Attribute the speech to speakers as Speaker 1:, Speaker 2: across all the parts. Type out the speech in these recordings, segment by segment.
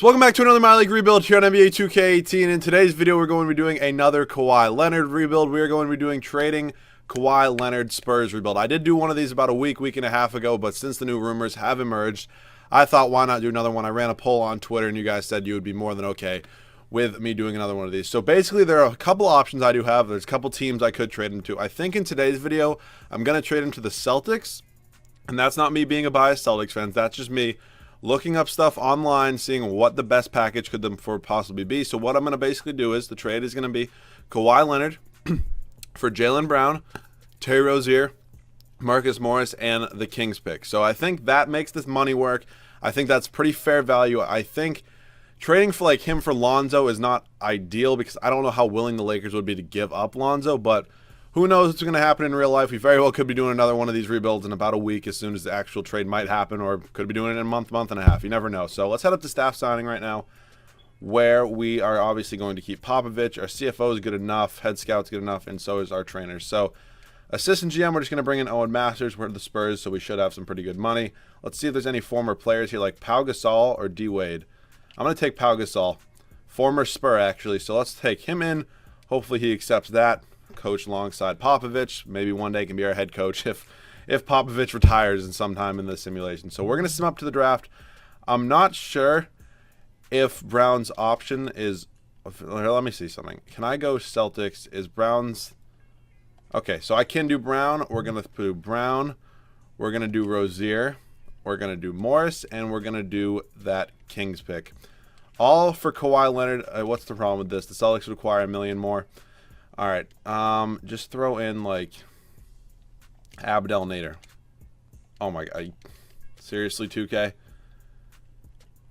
Speaker 1: So welcome back to another My League rebuild here on NBA 2K18. In today's video, we're going to be doing another Kawhi Leonard rebuild. We are going to be doing trading Kawhi Leonard Spurs rebuild. I did do one of these about a week and a half ago, but since the new rumors have emerged, I thought why not do another one. I ran a poll on Twitter, and you guys said you would be more than okay with me doing another one of these. So basically, there are a couple options I do have. There's a couple teams I could trade him to. I think in today's video, I'm going to trade him to the Celtics, and that's not me being a biased Celtics fan. That's just me looking up stuff online, seeing what the best package could them for possibly be. So what I'm going to basically do is the trade is going to be Kawhi Leonard for Jaylen Brown, Terry Rozier, Marcus Morris, and the Kings pick. So I think that makes this money work. I think that's pretty fair value. I think trading for like him for Lonzo is not ideal because I don't know how willing the Lakers would be to give up Lonzo, but who knows what's going to happen in real life. We very well could be doing another one of these rebuilds in about a week as soon as the actual trade might happen, or could be doing it in a month and a half. You never know. So let's head up to staff signing right now, where we are obviously going to keep Popovich. Our CFO is good enough. Head scout's good enough, and so is our trainer. So assistant GM, we're just going to bring in Owen Masters. We're the Spurs, so we should have some pretty good money. Let's see if there's any former players here like Pau Gasol or D Wade. I'm going to take Pau Gasol. Former Spur, actually. So let's take him in. Hopefully he accepts that. Coach alongside Popovich. Maybe one day can be our head coach if Popovich retires in sometime in the simulation. So we're going to sim up to the draft. I'm not sure if Brown's option is... Let me see something. Can I go Celtics? Is Brown's... Okay, so I can do Brown. We're going to do Brown. We're going to do Rozier. We're going to do Morris. And we're going to do that Kings pick. All for Kawhi Leonard. What's the problem with this? The Celtics would acquire $1 million more. All right, just throw in, like, Abdel Nader. Oh, my God. Seriously, 2K?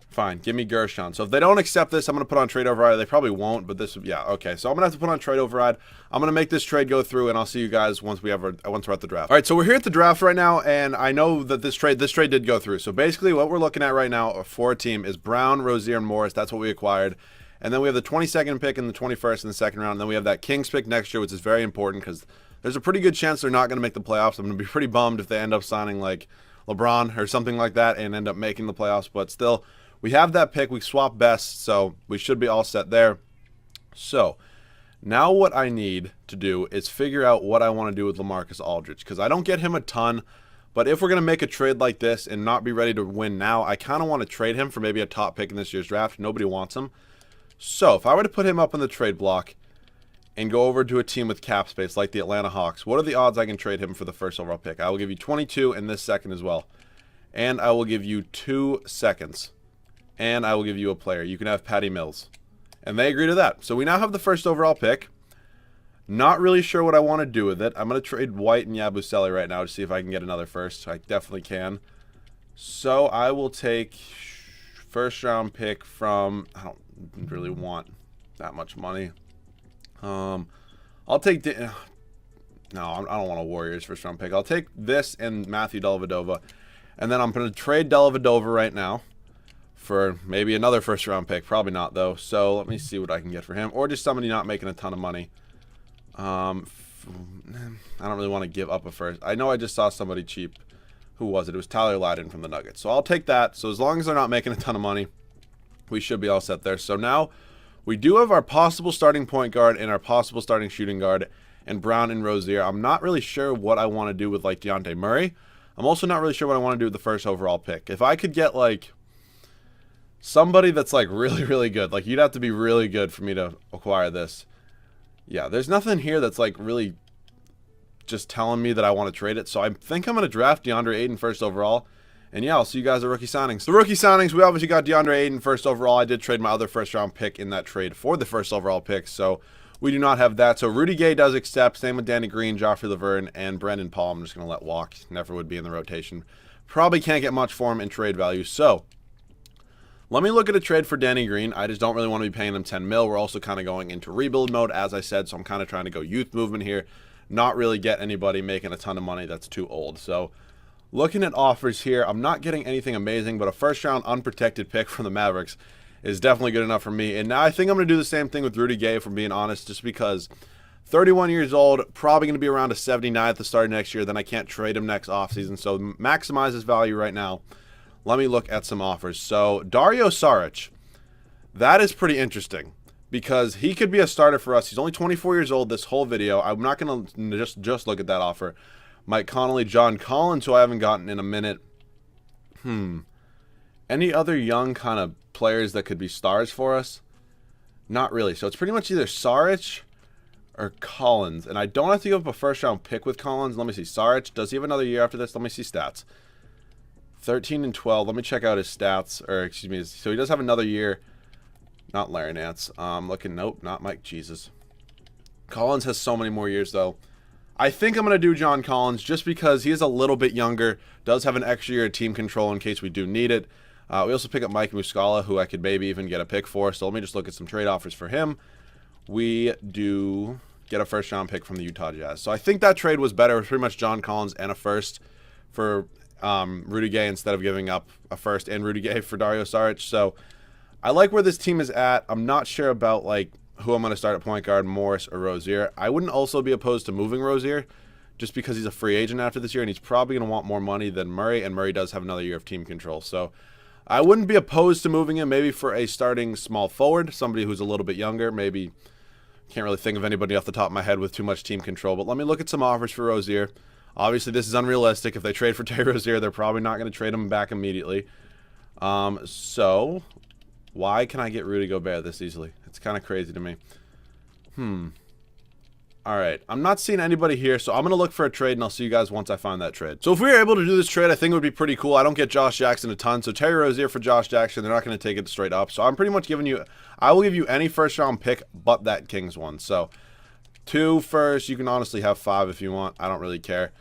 Speaker 1: Fine, give me Gershon. So if they don't accept this, I'm going to put on trade override. They probably won't, but this, yeah, okay. So I'm going to have to put on trade override. I'm going to make this trade go through, and I'll see you guys once we're at the draft. All right, so we're here at the draft right now, and I know that this trade did go through. So basically what we're looking at right now for a team is Brown, Rozier, and Morris. That's what we acquired. And then we have the 22nd pick and the 21st in the second round. And then we have that Kings pick next year, which is very important because there's a pretty good chance they're not going to make the playoffs. I'm going to be pretty bummed if they end up signing like LeBron or something like that and end up making the playoffs. But still, we have that pick. We swap best, so we should be all set there. So now what I need to do is figure out what I want to do with LaMarcus Aldridge because I don't get him a ton. But if we're going to make a trade like this and not be ready to win now, I kind of want to trade him for maybe a top pick in this year's draft. Nobody wants him. So, if I were to put him up on the trade block and go over to a team with cap space like the Atlanta Hawks, what are the odds I can trade him for the first overall pick? I will give you 22 in this second as well. And I will give you 2 seconds. And I will give you a player. You can have Patty Mills. And they agree to that. So, we now have the first overall pick. Not really sure what I want to do with it. I'm going to trade White and Yabusele right now to see if I can get another first. I definitely can. So, I will take first round pick from... I don't really want that much money. I'll take no, I don't want a Warriors first round pick. I'll take this and Matthew Dellavedova, and then I'm going to trade Dellavedova right now for maybe another first round pick. Probably not though. So let me see what I can get for him, or just somebody not making a ton of money. I don't really want to give up a first. I know I just saw somebody cheap. Who was it? It was Tyler Lydon from the Nuggets. So I'll take that. So as long as they're not making a ton of money, we should be all set there. So now we do have our possible starting point guard and our possible starting shooting guard and Brown and Rozier. I'm not really sure what I want to do with like Dejounte Murray. I'm also not really sure what I want to do with the first overall pick. If I could get like somebody that's like really, really good, like you'd have to be really good for me to acquire this. Yeah, there's nothing here that's like really just telling me that I want to trade it. So I think I'm going to draft DeAndre Ayton first overall. And yeah, I'll see you guys at rookie signings. The rookie signings, we obviously got DeAndre Ayton first overall. I did trade my other first round pick in that trade for the first overall pick, so we do not have that. So Rudy Gay does accept. Same with Danny Green, Joffrey Laverne, and Brendan Paul. I'm just going to let walk. Never would be in the rotation. Probably can't get much for him in trade value. So let me look at a trade for Danny Green. I just don't really want to be paying him $10 million. We're also kind of going into rebuild mode, as I said, so I'm kind of trying to go youth movement here. Not really get anybody making a ton of money that's too old. So looking at offers here, I'm not getting anything amazing, but a first-round unprotected pick from the Mavericks is definitely good enough for me. And now I think I'm going to do the same thing with Rudy Gay, if I'm being honest, just because 31 years old, probably going to be around a 79 at the start of next year. Then I can't trade him next offseason, so maximize his value right now. Let me look at some offers. So Dario Saric That is pretty interesting because he could be a starter for us. He's only 24 years old this whole video. I'm not going to just look at that offer. Mike Conley, John Collins, who I haven't gotten in a minute. Any other young kind of players that could be stars for us? Not really. So it's pretty much either Saric or Collins. And I don't have to give up a first-round pick with Collins. Let me see. Saric, does he have another year after this? Let me see stats. 13 and 12. Let me check out his stats. Or, excuse me. So he does have another year. Not Larry Nance. Looking, nope, not Mike. Jesus. Collins has so many more years, though. I think I'm going to do John Collins just because he is a little bit younger. Does have an extra year of team control in case we do need it. We also pick up Mike Muscala, who I could maybe even get a pick for. So let me just look at some trade offers for him. We do get a first-round pick from the Utah Jazz. So I think that trade was better. It was pretty much John Collins and a first for Rudy Gay instead of giving up a first and Rudy Gay for Dario Saric. So I like where this team is at. I'm not sure about who I'm going to start at point guard, Morris or Rozier. I wouldn't also be opposed to moving Rozier just because he's a free agent after this year and he's probably going to want more money than Murray, and Murray does have another year of team control. So I wouldn't be opposed to moving him maybe for a starting small forward, somebody who's a little bit younger. Maybe can't really think of anybody off the top of my head with too much team control, but let me look at some offers for Rozier. Obviously, this is unrealistic. If they trade for Terry Rozier, they're probably not going to trade him back immediately. So why can I get Rudy Gobert this easily? It's kind of crazy to me. All right. I'm not seeing anybody here, so I'm going to look for a trade, and I'll see you guys once I find that trade. So if we were able to do this trade, I think it would be pretty cool. I don't get Josh Jackson a ton, so Terry Rozier for Josh Jackson, they're not going to take it straight up. So I'm pretty much giving you, I will give you any first-round pick but that Kings one. So 2 first, you can honestly have 5 if you want. I don't really care.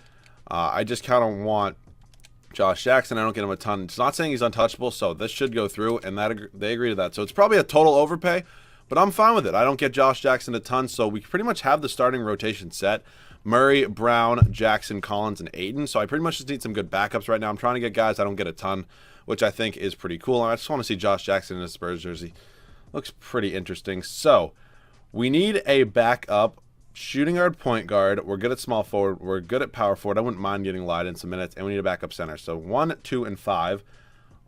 Speaker 1: I just kind of want Josh Jackson. I don't get him a ton. It's not saying he's untouchable, so this should go through, and they agree to that. So it's probably a total overpay, but I'm fine with it. I don't get Josh Jackson a ton, so we pretty much have the starting rotation set. Murray, Brown, Jackson, Collins, and Ayton. So I pretty much just need some good backups right now. I'm trying to get guys I don't get a ton, which I think is pretty cool. I just want to see Josh Jackson in a Spurs jersey. Looks pretty interesting. So we need a backup shooting guard, point guard. We're good at small forward. We're good at power forward. I wouldn't mind getting Light in some minutes. And we need a backup center. So 1, 2, and 5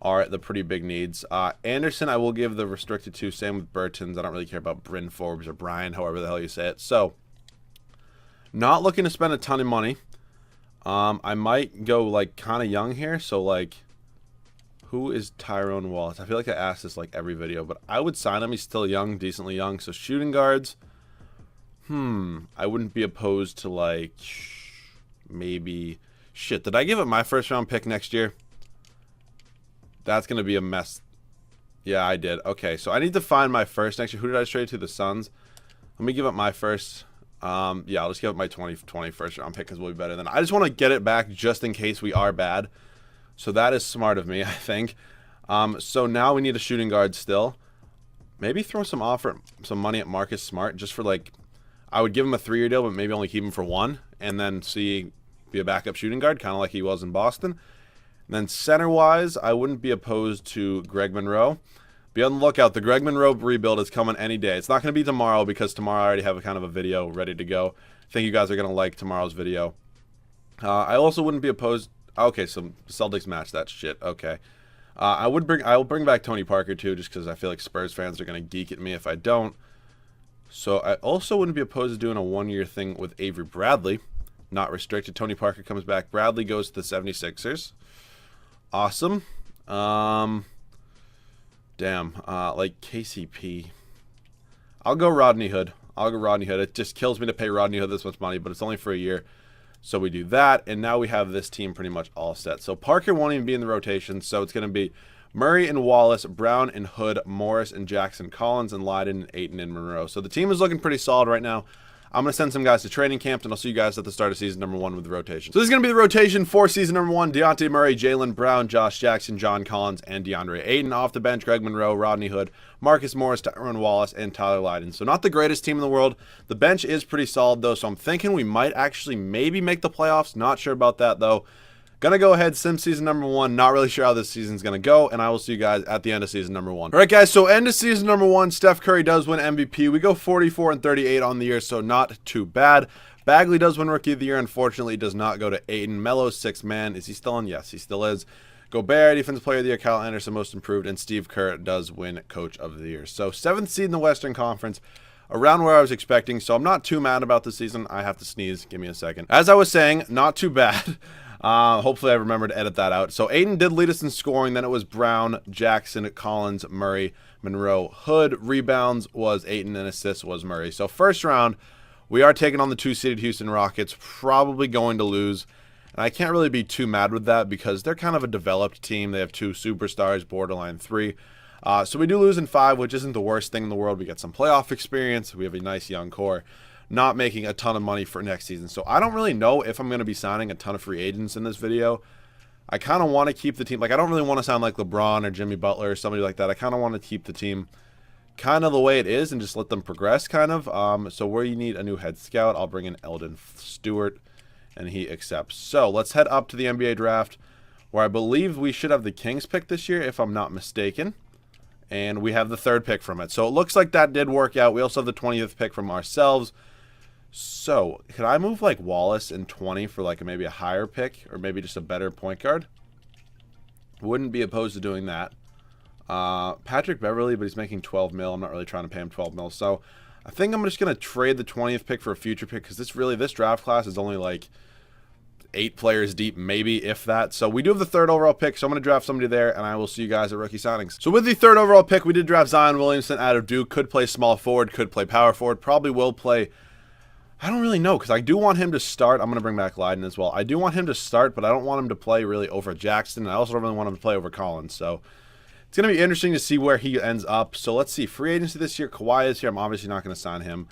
Speaker 1: are the pretty big needs. Anderson, I will give the restricted to. Same with Burton's. I don't really care about Bryn Forbes or Brian, however the hell you say it. So not looking to spend a ton of money. I might go kind of young here. So who is Tyrone Wallace? I feel like I ask this every video, but I would sign him. He's still young, decently young. So shooting guards. I wouldn't be opposed to maybe shit. Did I give up my first round pick next year? That's gonna be a mess. Yeah, I did. Okay, so I need to find my first next year. Who did I trade to? The Suns. Let me give up my first. Yeah, I'll just give up my 2020 first round pick because we'll be better than. I just want to get it back just in case we are bad. So that is smart of me, I think. So now we need a shooting guard still. Maybe throw some money at Marcus Smart just for I would give him a 3-year deal, but maybe only keep him for 1, and then be a backup shooting guard, kind of like he was in Boston. And then center-wise, I wouldn't be opposed to Greg Monroe. Be on the lookout. The Greg Monroe rebuild is coming any day. It's not going to be tomorrow because tomorrow I already have a video ready to go. I think you guys are going to like tomorrow's video. I also wouldn't be opposed. Okay, so Celtics match that shit. Okay. I will bring back Tony Parker too, just because I feel like Spurs fans are going to geek at me if I don't. So I also wouldn't be opposed to doing a 1-year thing with Avery Bradley. Not restricted. Tony Parker comes back. Bradley goes to the 76ers. Awesome. Damn. KCP. I'll go Rodney Hood. It just kills me to pay Rodney Hood this much money, but it's only for a year. So we do that, and now we have this team pretty much all set. So Parker won't even be in the rotation, so it's going to be Murray and Wallace, Brown and Hood, Morris and Jackson, Collins and Leiden, Ayton and Monroe. So the team is looking pretty solid right now. I'm going to send some guys to training camp, and I'll see you guys at the start of season number 1 with the rotation. So this is going to be the rotation for season number 1. Dejounte Murray, Jaylen Brown, Josh Jackson, John Collins, and DeAndre Ayton. Off the bench, Greg Monroe, Rodney Hood, Marcus Morris, Tyrone Wallace, and Tyler Leiden. So not the greatest team in the world. The bench is pretty solid, though, so I'm thinking we might actually maybe make the playoffs. Not sure about that, though. Gonna go ahead, sim season number 1. Not really sure how this season's gonna go, and I will see you guys at the end of season number 1. All right, guys, so end of season number 1, Steph Curry does win MVP. We go 44 and 38 on the year, so not too bad. Bagley does win Rookie of the Year. Unfortunately, does not go to Ayton. Melo's 6th man. Is he still in? Yes, he still is. Gobert, Defensive Player of the Year, Kyle Anderson, Most Improved, and Steve Kerr does win Coach of the Year. So 7th seed in the Western Conference, around where I was expecting, so I'm not too mad about this season. I have to sneeze. Give me a second. As I was saying, not too bad. Hopefully I remember to edit that out. So Ayton did lead us in scoring. Then it was Brown, Jackson, Collins, Murray, Monroe, Hood. Rebounds was Ayton, and assists was Murray. So first round, we are taking on the 2-seeded Houston Rockets. Probably going to lose. And I can't really be too mad with that because they're kind of a developed team. They have 2 superstars, borderline 3. So we do lose in 5, which isn't the worst thing in the world. We get some playoff experience. We have a nice young core. Not making a ton of money for next season. So I don't really know if I'm going to be signing a ton of free agents in this video. I kind of want to keep the team. Like, I don't really want to sound like LeBron or Jimmy Butler or somebody like that. I kind of want to keep the team kind of the way it is and just let them progress, kind of. So where you need a new head scout, I'll bring in Eldon Stewart. And he accepts. So let's head up to the NBA draft, where I believe we should have the Kings pick this year, if I'm not mistaken. And we have the 3rd pick from it. So it looks like that did work out. We also have the 20th pick from ourselves. So could I move like Wallace in 20 for like maybe a higher pick, or maybe just a better point guard? Wouldn't be opposed to doing that. Patrick Beverly, but he's making 12 mil. I'm not really trying to pay him 12 mil. So I think I'm just going to trade the 20th pick for a future pick, because this draft class is only like 8 players deep, maybe, if that. So we do have the 3rd overall pick, so I'm going to draft somebody there, and I will see you guys at rookie signings. So with the 3rd overall pick, we did draft Zion Williamson out of Duke. Could play small forward, could play power forward, probably will play. I don't really know, because I do want him to start. I'm going to bring back Leiden as well. I do want him to start, but I don't want him to play really over Jackson. I also don't really want him to play over Collins. So it's going to be interesting to see where he ends up. So let's see. Free agency this year. Kawhi is here. I'm obviously not going to sign him.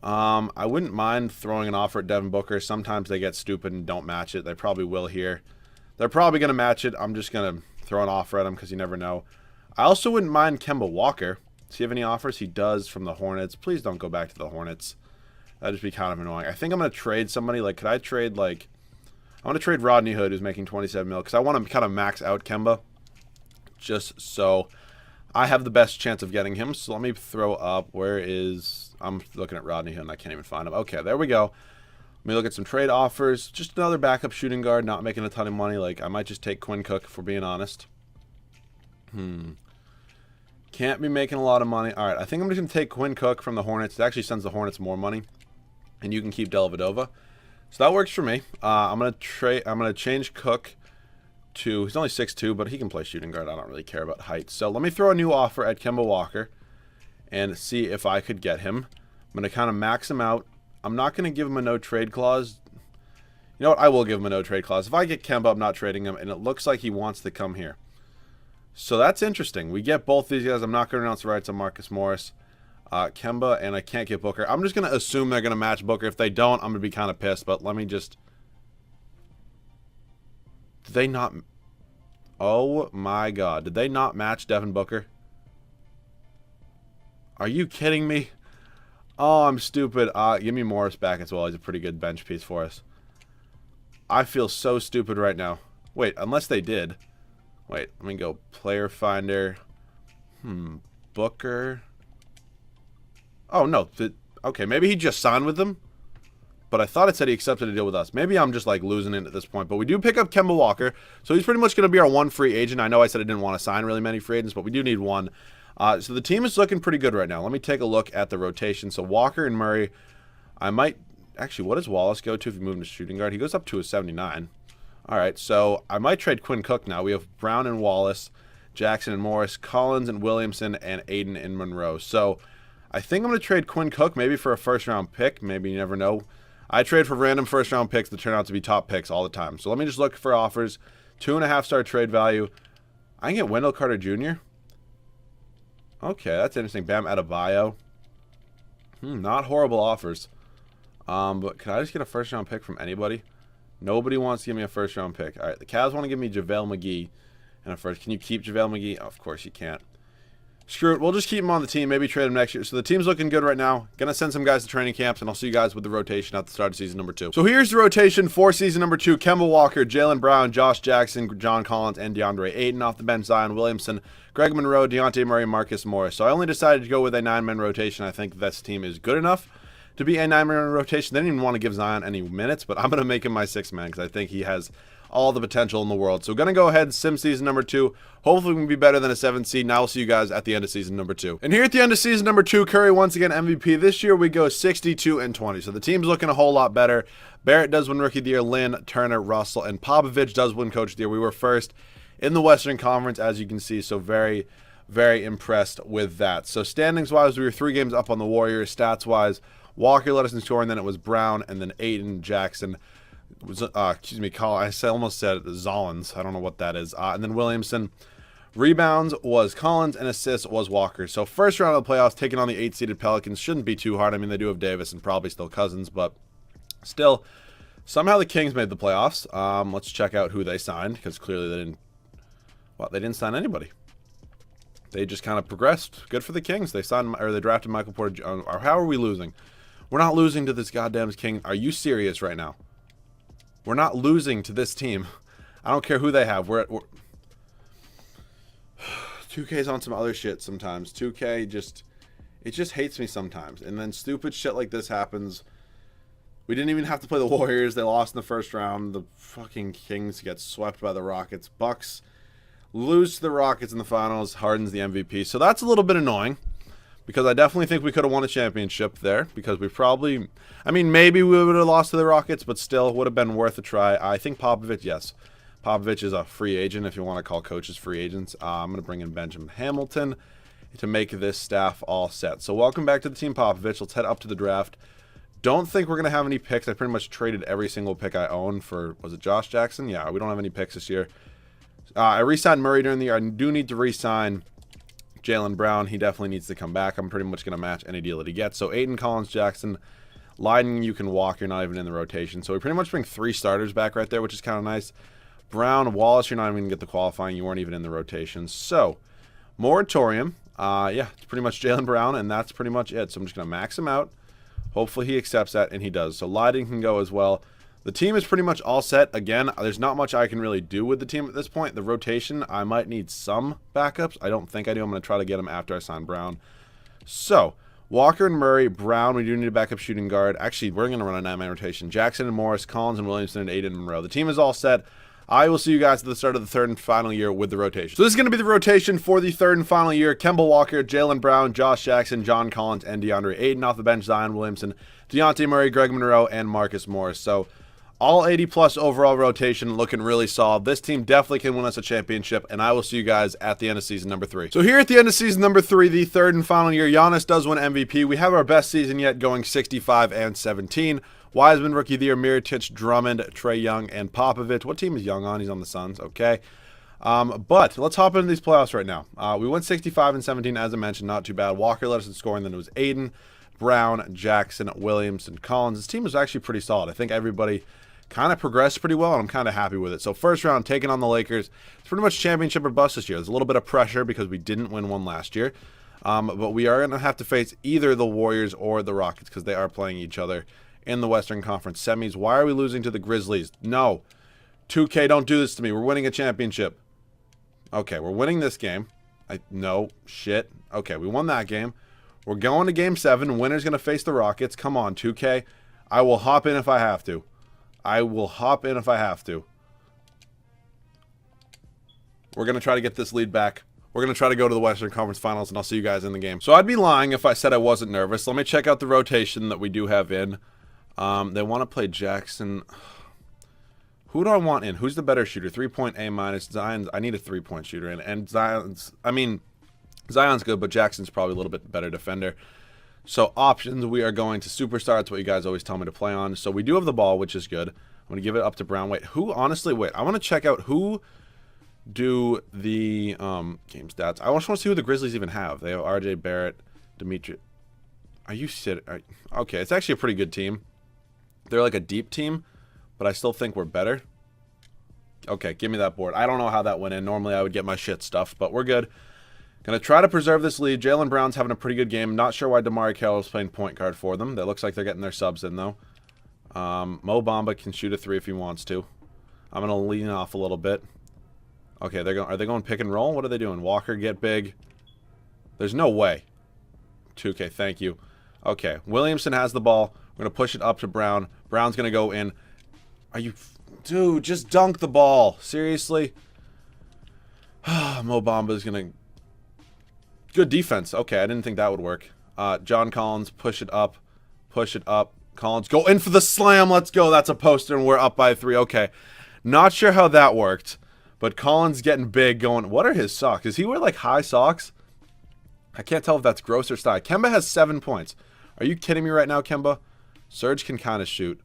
Speaker 1: I wouldn't mind throwing an offer at Devin Booker. Sometimes they get stupid and don't match it. They probably will here. They're probably going to match it. I'm just going to throw an offer at him because you never know. I also wouldn't mind Kemba Walker. Does he have any offers? He does, from the Hornets. Please don't go back to the Hornets. That'd just be kind of annoying. I think I'm going to trade somebody. Like, could I trade, like, I want to trade Rodney Hood, who's making 27 mil, because I want to kind of max out Kemba, just so I have the best chance of getting him. So let me throw up, I'm looking at Rodney Hood and I can't even find him. Okay, there we go. Let me look at some trade offers. Just another backup shooting guard, not making a ton of money. Like, I might just take Quinn Cook, if we're being honest. Can't be making a lot of money. All right, I think I'm just going to take Quinn Cook from the Hornets. It actually sends the Hornets more money. And you can keep Dellavedova. So that works for me. I'm going to change Cook to, he's only 6'2", but he can play shooting guard. I don't really care about height. So let me throw a new offer at Kemba Walker and see if I could get him. I'm going to kind of max him out. I'm not going to give him a no-trade clause. You know what? I will give him a no-trade clause. If I get Kemba, I'm not trading him, and it looks like he wants to come here. So that's interesting. We get both these guys. I'm not going to announce the rights on Marcus Morris. Kemba, and I can't get Booker. I'm just going to assume they're going to match Booker. If they don't, I'm going to be kind of pissed, but let me just... Did they not... Oh, my God. Did they not match Devin Booker? Are you kidding me? Oh, I'm stupid. Give me Morris back as well. He's a pretty good bench piece for us. I feel so stupid right now. Wait, unless they did. Wait, let me go. Player finder. Booker. Oh, no. Okay, maybe he just signed with them. But I thought it said he accepted a deal with us. Maybe I'm just, like, losing it at this point. But we do pick up Kemba Walker. So he's pretty much going to be our one free agent. I know I said I didn't want to sign really many free agents, but we do need one. So the team is looking pretty good right now. Let me take a look at the rotation. So Walker and Murray, I might... Actually, what does Wallace go to if you move him to shooting guard? He goes up to a 79. All right, so I might trade Quinn Cook now. We have Brown and Wallace, Jackson and Morris, Collins and Williamson, and Ayton and Monroe. So I think I'm going to trade Quinn Cook maybe for a first-round pick. Maybe, you never know. I trade for random first-round picks that turn out to be top picks all the time. So let me just look for offers. 2.5-star trade value. I can get Wendell Carter Jr. Okay, that's interesting. Bam Adebayo. Not horrible offers. But can I just get a first-round pick from anybody? Nobody wants to give me a first-round pick. All right, the Cavs want to give me JaVale McGee and a first. Can you keep JaVale McGee? Oh, of course you can't. Screw it. We'll just keep him on the team. Maybe trade him next year. So the team's looking good right now. Going to send some guys to training camps, and I'll see you guys with the rotation at the start of season number 2. So here's the rotation for season number 2. Kemba Walker, Jaylen Brown, Josh Jackson, John Collins, and DeAndre Ayton. Off the bench, Zion Williamson, Greg Monroe, Dejounte Murray, Marcus Morris. So I only decided to go with a 9-man rotation. I think this team is good enough to be a 9-man rotation. They didn't even want to give Zion any minutes, but I'm going to make him my 6-man because I think he has all the potential in the world. So we're going to go ahead, sim season number 2. Hopefully we can be better than a 7th seed. Now we'll see you guys at the end of season number 2. And here at the end of season number 2, Curry once again MVP. This year we go 62-20. So the team's looking a whole lot better. Barrett does win Rookie of the Year. Lynn, Turner, Russell, and Popovich does win Coach of the Year. We were first in the Western Conference, as you can see. So very, very impressed with that. So standings-wise, we were 3 games up on the Warriors. Stats-wise, Walker led us in scoring, then it was Brown, and then Ayton, Jackson, I almost said Zollins. I don't know what that is. And then Williamson. Rebounds was Collins, and assists was Walker. So first round of the playoffs, taking on the 8-seeded Pelicans shouldn't be too hard. I mean, they do have Davis and probably still Cousins, but still, somehow the Kings made the playoffs. Let's check out who they signed, because clearly they didn't sign anybody. They just kind of progressed. Good for the Kings. They drafted Michael Porter. Or how are we losing? We're not losing to this goddamn King. Are you serious right now? We're not losing to this team. I don't care who they have. 2K's on some other shit sometimes. 2K just hates me sometimes. And then stupid shit like this happens. We didn't even have to play the Warriors. They lost in the first round. The fucking Kings get swept by the Rockets. Bucks lose to the Rockets in the finals. Harden's the MVP. So that's a little bit annoying, because I definitely think we could have won a championship there, because we probably, I mean, maybe we would have lost to the Rockets, but still would have been worth a try. I think Popovich, yes. Popovich is a free agent, if you want to call coaches free agents. I'm going to bring in Benjamin Hamilton to make this staff all set. So welcome back to the team, Popovich. Let's head up to the draft. Don't think we're going to have any picks. I pretty much traded every single pick I own for, was it Josh Jackson? Yeah, we don't have any picks this year. I re-signed Murray during the year. I do need to re-sign Jaylen Brown. He definitely needs to come back. I'm pretty much going to match any deal that he gets. So Ayton, Collins, Jackson, Leiden, you can walk. You're not even in the rotation. So we pretty much bring 3 starters back right there, which is kind of nice. Brown, Wallace, you're not even going to get the qualifying. You weren't even in the rotation. So moratorium. Yeah, it's pretty much Jaylen Brown, and that's pretty much it. So I'm just going to max him out. Hopefully he accepts that, and he does. So Leiden can go as well. The team is pretty much all set. Again, there's not much I can really do with the team at this point. The rotation, I might need some backups. I don't think I do. I'm going to try to get them after I sign Brown. So, Walker and Murray, Brown, we do need a backup shooting guard. Actually, we're going to run a 9-man rotation. Jackson and Morris, Collins and Williamson, and Ayton and Monroe. The team is all set. I will see you guys at the start of the 3rd and final year with the rotation. So this is going to be the rotation for the 3rd and final year. Kemba Walker, Jaylen Brown, Josh Jackson, John Collins, and DeAndre Ayton. Off the bench, Zion Williamson, Dejounte Murray, Greg Monroe, and Marcus Morris. So all 80-plus overall rotation, looking really solid. This team definitely can win us a championship, and I will see you guys at the end of season number 3. So here at the end of season number 3, the 3rd and final year, Giannis does win MVP. We have our best season yet, going 65-17. Wiseman, Rookie of the Year, Mirotic, Drummond, Trae Young, and Popovich. What team is Young on? He's on the Suns. Okay. But let's hop into these playoffs right now. We went 65-17, as I mentioned, not too bad. Walker led us in scoring, then it was Ayton, Brown, Jackson, Williamson, Collins. This team was actually pretty solid. I think everybody kind of progressed pretty well, and I'm kind of happy with it. So first round, taking on the Lakers. It's pretty much championship or bust this year. There's a little bit of pressure because we didn't win one last year. But we are going to have to face either the Warriors or the Rockets, because they are playing each other in the Western Conference semis. Why are we losing to the Grizzlies? No. 2K, don't do this to me. We're winning a championship. Okay, we're winning this game. No, shit. Okay, we won that game. We're going to Game 7. Winner's going to face the Rockets. Come on, 2K. I will hop in if I have to. I will hop in if I have to. We're going to try to get this lead back. We're going to try to go to the Western Conference Finals, and I'll see you guys in the game. So I'd be lying if I said I wasn't nervous. Let me check out the rotation that we do have in. They want to play Jackson. Who do I want in? Who's the better shooter? 3-point A-. Zion's. I need a 3-point shooter in. And Zion's, I mean, Zion's good, but Jackson's probably a little bit better defender. So options, we are going to superstar. That's what you guys always tell me to play on. So we do have the ball, which is good. I'm going to give it up to Brown. Wait, who, honestly, wait. I want to check out who do the game stats. I just want to see who the Grizzlies even have. They have RJ Barrett, Dimitri. Are you sitting? Okay, it's actually a pretty good team. They're like a deep team, but I still think we're better. Okay, give me that board. I don't know how that went in. Normally I would get my shit stuffed, but we're good. Going to try to preserve this lead. Jaylen Brown's having a pretty good game. Not sure why DeMar Carroll is playing point guard for them. That looks like they're getting their subs in, though. Mo Bamba can shoot a 3 if he wants to. I'm going to lean off a little bit. Okay, are they going pick and roll? What are they doing? Walker, get big. There's no way. 2K, thank you. Okay, Williamson has the ball. We're going to push it up to Brown. Brown's going to go in. Are you... Dude, just dunk the ball. Seriously? Mo Bamba's going to... Good defense. Okay, I didn't think that would work. John Collins, push it up. Push it up. Collins, go in for the slam. Let's go. That's a poster, and we're up by 3. Okay. Not sure how that worked. But Collins getting big, going... What are his socks? Does he wear, like, high socks? I can't tell if that's gross or style. Kemba has 7 points. Are you kidding me right now, Kemba? Serge can kind of shoot.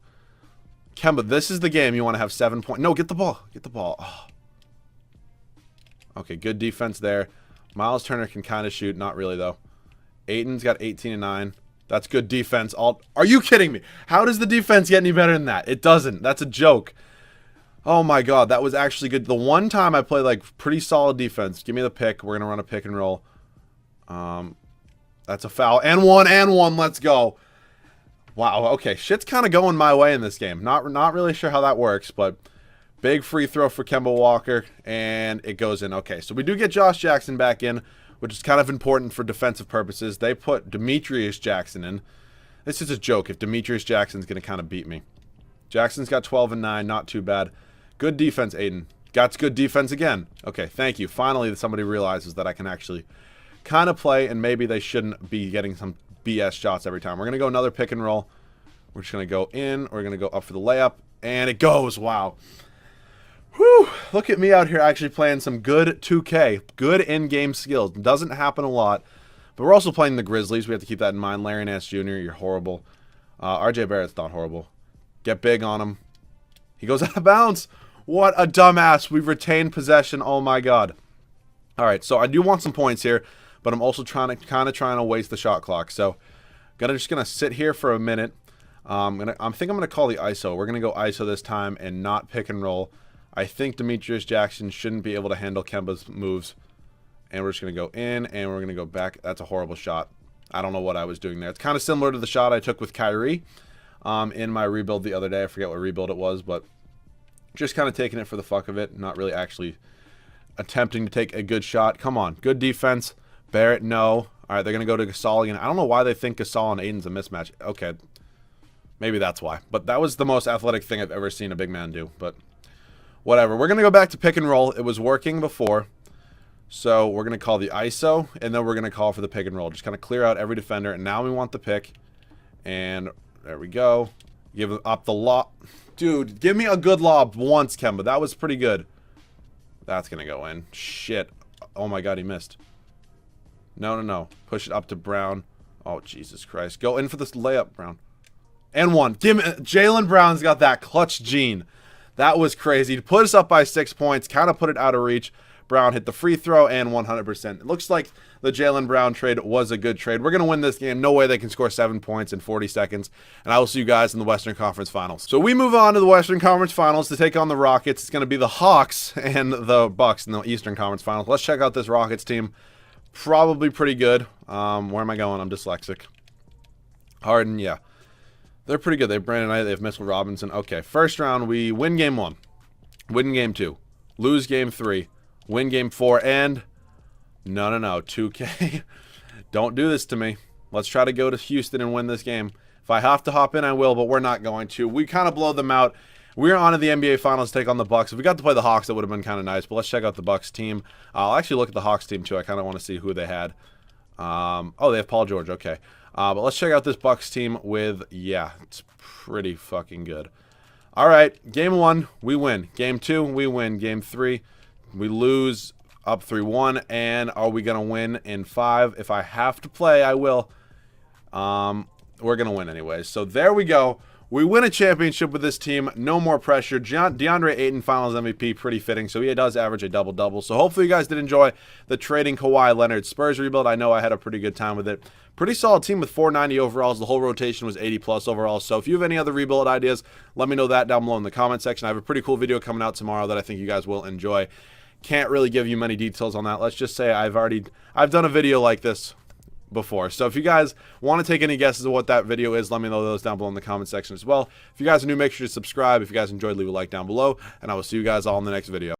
Speaker 1: Kemba, this is the game you want to have 7 points. No, get the ball. Get the ball. Oh. Okay, good defense there. Miles Turner can kind of shoot. Not really, though. Ayton's got 18 and 9. That's good defense. Are you kidding me? How does the defense get any better than that? It doesn't. That's a joke. Oh, my God. That was actually good. The one time I played, like, pretty solid defense. Give me the pick. We're going to run a pick and roll. That's a foul. And one. Let's go. Wow. Okay. Shit's kind of going my way in this game. Not really sure how that works, but... Big free throw for Kemba Walker, and it goes in. Okay, so we do get Josh Jackson back in, which is kind of important for defensive purposes. They put Demetrius Jackson in. This is a joke if Demetrius Jackson's going to kind of beat me. Jackson's got 12 and 9, not too bad. Good defense, Ayton. Got good defense again. Okay, thank you. Finally, somebody realizes that I can actually kind of play, and maybe they shouldn't be getting some BS shots every time. We're going to go another pick and roll. We're just going to go in. We're going to go up for the layup, and it goes. Wow. Whew, look at me out here actually playing some good 2K. Good in-game skills. Doesn't happen a lot. But we're also playing the Grizzlies. We have to keep that in mind. Larry Nance Jr., you're horrible. RJ Barrett's not horrible. Get big on him. He goes out of bounds. What a dumbass. We've retained possession. Oh, my God. All right, so I do want some points here. But I'm also trying to waste the shot clock. So just going to sit here for a minute. I think I'm going to call the ISO. We're going to go ISO this time and not pick and roll. I think Demetrius Jackson shouldn't be able to handle Kemba's moves. And we're just going to go in, and we're going to go back. That's a horrible shot. I don't know what I was doing there. It's kind of similar to the shot I took with Kyrie in my rebuild the other day. I forget what rebuild it was, but just kind of taking it for the fuck of it. Not really actually attempting to take a good shot. Come on. Good defense. Barrett, no. All right, they're going to go to Gasol again. I don't know why they think Gasol and Ayton's a mismatch. Okay. Maybe that's why. But that was the most athletic thing I've ever seen a big man do. But... whatever. We're going to go back to pick and roll. It was working before. So we're going to call the ISO, and then we're going to call for the pick and roll. Just kind of clear out every defender, and now we want the pick. And there we go. Give up the lob. Dude, give me a good lob once, Kemba. That was pretty good. That's going to go in. Shit. Oh, my God, he missed. No. Push it up to Brown. Oh, Jesus Christ. Go in for this layup, Brown. And one. Give me. Jaylen Brown's got that clutch gene. That was crazy. To put us up by 6 points, kind of put it out of reach. Brown hit the free throw and 100%. It looks like the Jaylen Brown trade was a good trade. We're going to win this game. No way they can score 7 points in 40 seconds. And I will see you guys in the Western Conference Finals. So we move on to the Western Conference Finals to take on the Rockets. It's going to be the Hawks and the Bucks in the Eastern Conference Finals. Let's check out this Rockets team. Probably pretty good. Where am I going? I'm dyslexic. Harden, yeah. They're pretty good. They have Brandon Knight. They have Mitchell Robinson. Okay, first round, we win game 1. Win game 2. Lose game 3. Win game 4. And no. 2K. Don't do this to me. Let's try to go to Houston and win this game. If I have to hop in, I will, but we're not going to. We kind of blow them out. We're on to the NBA Finals to take on the Bucks. If we got to play the Hawks, that would have been kind of nice. But let's check out the Bucks team. I'll actually look at the Hawks team, too. I kind of want to see who they had. Oh, they have Paul George. Okay. But let's check out this Bucks team with, yeah, it's pretty fucking good. All right, game 1, we win. Game 2, we win. Game 3, we lose up 3-1. And are we going to win in 5? If I have to play, I will. We're going to win anyways. So there we go. We win a championship with this team. No more pressure. DeAndre Ayton, Finals MVP, pretty fitting. So he does average a double-double. So hopefully you guys did enjoy the trading Kawhi Leonard Spurs rebuild. I know I had a pretty good time with it. Pretty solid team with 490 overalls. The whole rotation was 80-plus overall. So if you have any other rebuild ideas, let me know that down below in the comment section. I have a pretty cool video coming out tomorrow that I think you guys will enjoy. Can't really give you many details on that. Let's just say I've done a video like this before. So if you guys want to take any guesses of what that video is, let me know those down below in the comment section as well. If you guys are new, make sure to subscribe. If you guys enjoyed, leave a like down below, and I will see you guys all in the next video.